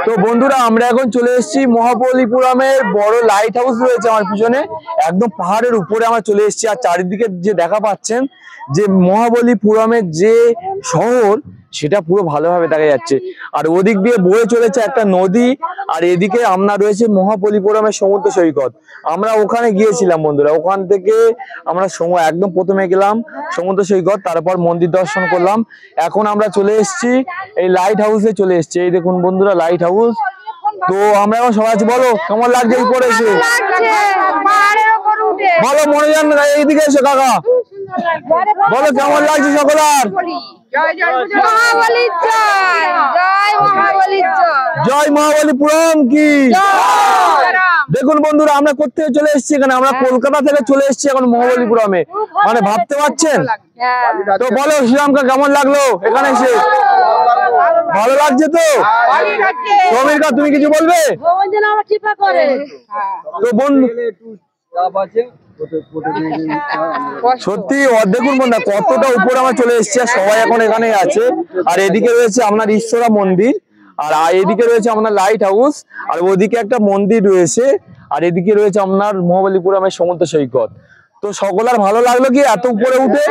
তো বন্ধুরা আমরা এখন চলে এসেছি মহাবলীপুরমের বড় লাইট হাউস রয়েছে আমার পিছনে, একদম পাহাড়ের উপরে আমরা চলে এসেছি। আর চারিদিকে যে দেখা পাচ্ছেন যে মহাবলীপুরমের যে শহর সেটা পুরো ভালোভাবে দেখা যাচ্ছে। আর ওদিক দিয়ে বয়ে চলেছে একটা নদী, আর এদিকে আপনার রয়েছে মহাবলীপুরমের সমুদ্র সৈকত। আমরা ওখানে গিয়েছিলাম বন্ধুরা, ওখান থেকে আমরা একদম প্রথমে গেলাম সমুদ্র সৈকত, তারপর মন্দির দর্শন করলাম। এখন আমরা চলে এসেছি এই লাইট হাউসে চলে এসেছি। এই দেখুন বন্ধুরা লাইট হাউস। তো আমরা এখন সবাই বলো কেমন লাগছে এই পরে এসে, বলো মনে যান এইদিকে এসে কাকা বলো কেমন লাগছে সকলার। জয় মহাবলীপুরম কি। দেখুন বন্ধুরা আমরা কোথায় চলে এসেছি, এখানে আমরা কলকাতা থেকে চলে এসেছি এখন মহাবলীপুরমে, মানে ভাবতে পারছেন। তো বলো শ্রীরামকা কেমন লাগলো এখানে এসে, ভালো লাগছে তো? সমীরকা তুমি কিছু বলবে? তো বন্ধু সত্যি দেখুন বন্ধুরা কতটা উপরে আমরা চলে এসেছি, আর সবাই এখন এখানে আছে। আর এদিকে রয়েছে আপনার ঈশ্বরা মন্দির, আর এদিকে রয়েছে আপনার লাইট হাউস, আর ওদিকে একটা মন্দির রয়েছে, আর এদিকে রয়েছে আপনার মহাবলীপুরমের সমুদ্র সৈকত। তো সকলের ভালো লাগলো কি এত উপরে উঠে?